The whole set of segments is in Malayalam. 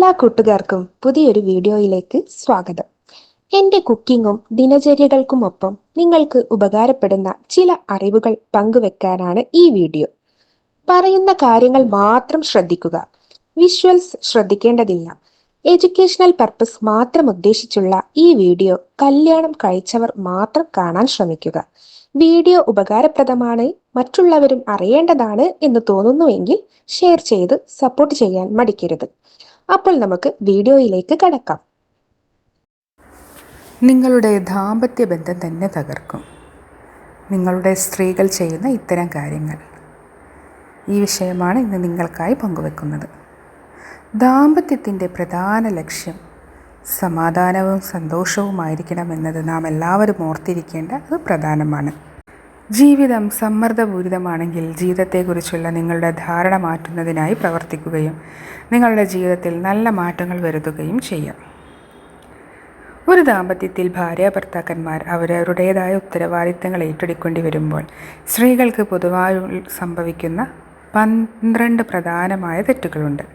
എല്ലാ കൂട്ടുകാർക്കും പുതിയൊരു വീഡിയോയിലേക്ക് സ്വാഗതം. എൻ്റെ കുക്കിങ്ങും ദിനചര്യകൾക്കുമൊപ്പം നിങ്ങൾക്ക് ഉപകാരപ്പെടുന്ന ചില അറിവുകൾ പങ്കുവെക്കാനാണ് ഈ വീഡിയോ. പറയുന്ന കാര്യങ്ങൾ മാത്രം ശ്രദ്ധിക്കുക. വിഷ്വൽസ് ശ്രദ്ധിക്കേണ്ടതില്ല. എഡ്യൂക്കേഷണൽ പർപ്പസ് മാത്രം ഉദ്ദേശിച്ചുള്ള ഈ വീഡിയോ കല്യാണം കഴിച്ചവർ മാത്രം കാണാൻ ശ്രമിക്കുക. വീഡിയോ ഉപകാരപ്രദമാണ്, മറ്റുള്ളവരും അറിയേണ്ടതാണ് എന്ന് തോന്നുന്നുവെങ്കിൽ ഷെയർ ചെയ്ത് സപ്പോർട്ട് ചെയ്യാൻ മടിക്കരുത്. അപ്പോൾ നമുക്ക് വീഡിയോയിലേക്ക് കടക്കാം. നിങ്ങളുടെ ദാമ്പത്യ ബന്ധം തന്നെ തകർക്കും നിങ്ങളുടെ സ്ത്രീകൾ ചെയ്യുന്ന ഇത്തരം കാര്യങ്ങൾ. ഈ വിഷയമാണ് ഇന്ന് നിങ്ങൾക്കായി പങ്കുവെക്കുന്നത്. ദാമ്പത്യത്തിൻ്റെ പ്രധാന ലക്ഷ്യം സമാധാനവും സന്തോഷവുമായിരിക്കണമെന്നത് നാം എല്ലാവരും ഓർത്തിരിക്കേണ്ട അത് പ്രധാനമാണ്. ജീവിതം സമ്മർദ്ദപൂരിതമാണെങ്കിൽ ജീവിതത്തെക്കുറിച്ചുള്ള നിങ്ങളുടെ ധാരണ മാറ്റുന്നതിനായി പ്രവർത്തിക്കുകയും നിങ്ങളുടെ ജീവിതത്തിൽ നല്ല മാറ്റങ്ങൾ വരുത്തുകയും ചെയ്യാം. ഒരു ദാമ്പത്യത്തിൽ ഭാര്യാഭർത്താക്കന്മാർ അവരവരുടേതായ ഉത്തരവാദിത്തങ്ങൾ ഏറ്റെടുക്കേണ്ടി വരുമ്പോൾ സ്ത്രീകൾക്ക് പൊതുവായി സംഭവിക്കുന്ന 12 പ്രധാനമായ തെറ്റുകളുണ്ട്.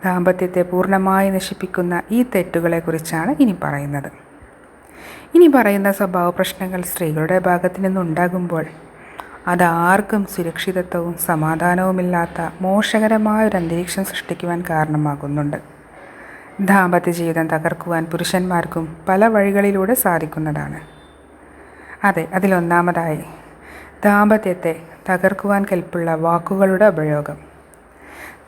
ദാമ്പത്യത്തെ പൂർണ്ണമായി നശിപ്പിക്കുന്ന ഈ തെറ്റുകളെക്കുറിച്ചാണ് ഇനി പറയുന്നത്. സ്വഭാവ പ്രശ്നങ്ങൾ സ്ത്രീകളുടെ ഭാഗത്തു നിന്നുണ്ടാകുമ്പോൾ അത് ആർക്കും സുരക്ഷിതത്വവും സമാധാനവുമില്ലാത്ത മോശകരമായ ഒരു അന്തരീക്ഷം സൃഷ്ടിക്കുവാൻ കാരണമാകുന്നുണ്ട്. ദാമ്പത്യ ജീവിതം തകർക്കുവാൻ പുരുഷന്മാർക്കും പല വഴികളിലൂടെ സാധിക്കുന്നതാണ്. അതിലൊന്നാമതായി ദാമ്പത്യത്തെ തകർക്കുവാൻ കെൽപ്പുള്ള വാക്കുകളുടെ ഉപയോഗം.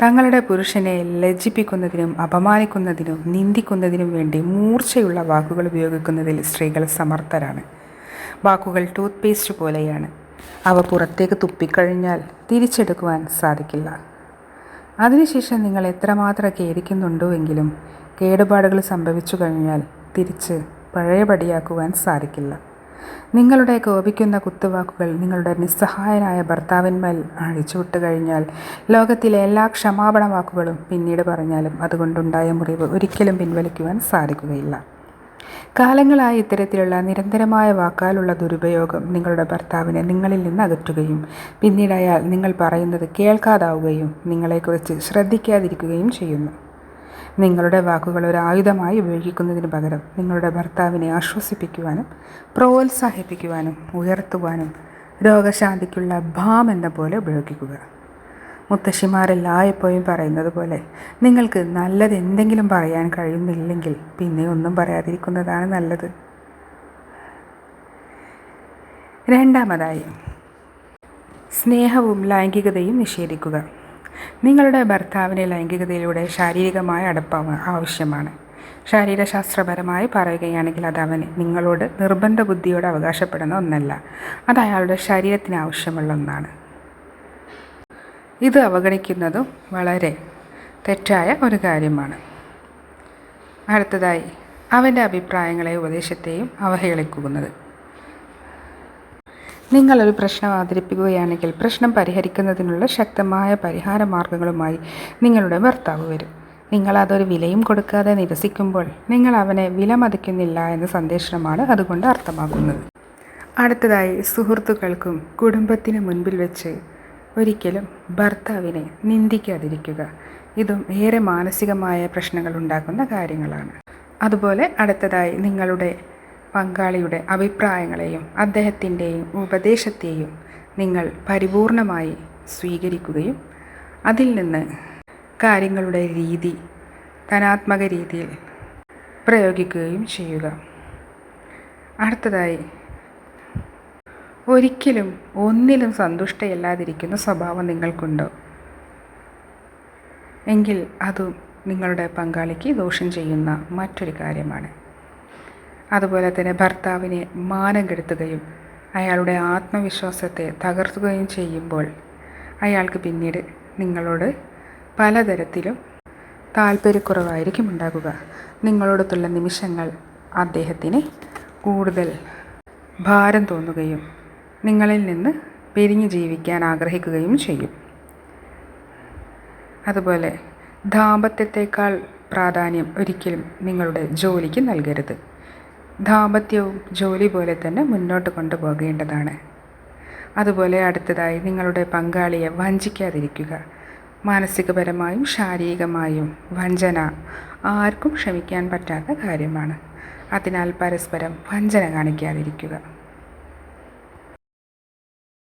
തങ്ങളുടെ പുരുഷനെ ലജ്ജിപ്പിക്കുന്നതിനും അപമാനിക്കുന്നതിനും നിന്ദിക്കുന്നതിനും വേണ്ടി മൂർച്ചയുള്ള വാക്കുകൾ ഉപയോഗിക്കുന്നതിൽ സ്ത്രീകൾ സമർത്ഥരാണ്. വാക്കുകൾ ടൂത്ത് പേസ്റ്റ് പോലെയാണ്. അവ പുറത്തേക്ക് തുപ്പിക്കഴിഞ്ഞാൽ തിരിച്ചെടുക്കുവാൻ സാധിക്കില്ല. അതിനുശേഷം നിങ്ങൾ എത്രമാത്രം ഖേദിക്കുന്നുണ്ടോവെങ്കിലും കേടുപാടുകൾ സംഭവിച്ചു കഴിഞ്ഞാൽ തിരിച്ച് പഴയപടിയാക്കുവാൻ സാധിക്കില്ല. നിങ്ങളുടെ കോപിക്കുന്ന കുത്തുവാക്കുകൾ നിങ്ങളുടെ നിസ്സഹായനായ ഭർത്താവിന്മേൽ അഴിച്ചുവിട്ട് കഴിഞ്ഞാൽ ലോകത്തിലെ എല്ലാ ക്ഷമാപണ വാക്കുകളും പിന്നീട് പറഞ്ഞാലും അതുകൊണ്ടുണ്ടായ മുറിവ് ഒരിക്കലും പിൻവലിക്കുവാൻ സാധിക്കുകയില്ല. കാലങ്ങളായി ഇത്തരത്തിലുള്ള നിരന്തരമായ വാക്കാലുള്ള ദുരുപയോഗം നിങ്ങളുടെ ഭർത്താവിനെ നിങ്ങളിൽ നിന്ന് അകറ്റുകയും പിന്നീട് അയാൾ നിങ്ങൾ പറയുന്നത് കേൾക്കാതാവുകയും നിങ്ങളെക്കുറിച്ച് ശ്രദ്ധിക്കാതിരിക്കുകയും ചെയ്യുന്നു. നിങ്ങളുടെ വാക്കുകൾ ഒരു ആയുധമായി ഉപയോഗിക്കുന്നതിന് പകരം നിങ്ങളുടെ ഭർത്താവിനെ ആശ്വസിപ്പിക്കുവാനും പ്രോത്സാഹിപ്പിക്കുവാനും ഉയർത്തുവാനും രോഗശാന്തിക്കുള്ള ബാം എന്ന പോലെ ഉപയോഗിക്കുക. മുത്തശ്ശിമാരെല്ലായ്പ്പോഴും പറയുന്നത് പോലെ നിങ്ങൾക്ക് നല്ലത് എന്തെങ്കിലും പറയാൻ കഴിയുന്നില്ലെങ്കിൽ പിന്നെ ഒന്നും പറയാതിരിക്കുന്നതാണ് നല്ലത്. രണ്ടാമതായി സ്നേഹവും ലൈംഗികതയും നിഷേധിക്കുക. നിങ്ങളുടെ ഭർത്താവിന് ലൈംഗികതയിലൂടെ ശാരീരികമായ അടുപ്പം ആവശ്യമാണ്. ശാരീരശാസ്ത്രപരമായി പറയുകയാണെങ്കിൽ അത് അവന് നിങ്ങളോട് നിർബന്ധ ബുദ്ധിയോട് അവകാശപ്പെടുന്ന ഒന്നല്ല. അത് അയാളുടെ ശരീരത്തിന് ആവശ്യമുള്ള ഒന്നാണ്. ഇത് അവഗണിക്കുന്നതും വളരെ തെറ്റായ ഒരു കാര്യമാണ്. അടുത്തതായി അവൻ്റെ അഭിപ്രായങ്ങളെയും ഉപദേശത്തെയും അവഹേളിക്കുന്നത്. നിങ്ങളൊരു പ്രശ്നം അവതരിപ്പിക്കുകയാണെങ്കിൽ പ്രശ്നം പരിഹരിക്കുന്നതിനുള്ള ശക്തമായ പരിഹാര മാർഗങ്ങളുമായി നിങ്ങളുടെ ഭർത്താവ് വരും. നിങ്ങൾ അതൊരു വിലയും കൊടുക്കാതെ നിരസിക്കുമ്പോൾ നിങ്ങൾ അവനെ വിലമതിക്കുന്നില്ല എന്ന സന്ദേശമാണ് അതുകൊണ്ട് അർത്ഥമാക്കുന്നത്. അടുത്തതായി സുഹൃത്തുക്കൾക്കും കുടുംബത്തിന് മുൻപിൽ വെച്ച് ഒരിക്കലും ഭർത്താവിനെ നിന്ദിക്കാതിരിക്കുക. ഇതും ഏറെ മാനസികമായ പ്രശ്നങ്ങൾ ഉണ്ടാക്കുന്ന കാര്യങ്ങളാണ്. അതുപോലെ അടുത്തതായി നിങ്ങളുടെ പങ്കാളിയുടെ അഭിപ്രായങ്ങളെയും അദ്ദേഹത്തിൻ്റെയും ഉപദേശത്തെയും നിങ്ങൾ പരിപൂർണമായി സ്വീകരിക്കുകയും അതിൽ നിന്ന് കാര്യങ്ങളുടെ രീതി ധനാത്മക രീതിയിൽ പ്രയോഗിക്കുകയും ചെയ്യുക. അടുത്തതായി ഒരിക്കലും ഒന്നിലും സന്തുഷ്ടയല്ലാതിരിക്കുന്ന സ്വഭാവം നിങ്ങൾക്കുണ്ടോ എങ്കിൽ അതും നിങ്ങളുടെ പങ്കാളിക്ക് ദോഷം ചെയ്യുന്ന മറ്റൊരു കാര്യമാണ്. അതുപോലെ തന്നെ ഭർത്താവിനെ മാനം കെടുത്തുകയും അയാളുടെ ആത്മവിശ്വാസത്തെ തകർത്തുകയും ചെയ്യുമ്പോൾ അയാൾക്ക് പിന്നീട് നിങ്ങളോട് പലതരത്തിലും താല്പര്യക്കുറവായിരിക്കും ഉണ്ടാകുക. നിങ്ങളോടൊത്തുള്ള നിമിഷങ്ങൾ അദ്ദേഹത്തിന് കൂടുതൽ ഭാരം തോന്നുകയും നിങ്ങളിൽ നിന്ന് പിരിഞ്ഞു ജീവിക്കാൻ ആഗ്രഹിക്കുകയും ചെയ്യും. അതുപോലെ ദാമ്പത്യത്തെക്കാൾ പ്രാധാന്യം ഒരിക്കലും നിങ്ങളുടെ ജോലിക്ക് നൽകരുത്. ദാമ്പത്യവും ജോലി പോലെ തന്നെ മുന്നോട്ട് കൊണ്ടുപോകേണ്ടതാണ്. അതുപോലെ അടുത്തതായി നിങ്ങളുടെ പങ്കാളിയെ വഞ്ചിക്കാതിരിക്കുക. മാനസികപരമായും ശാരീരികമായും വഞ്ചന ആർക്കും ക്ഷമിക്കാൻ പറ്റാത്ത കാര്യമാണ്. അതിനാൽ പരസ്പരം വഞ്ചന കാണിക്കാതിരിക്കുക.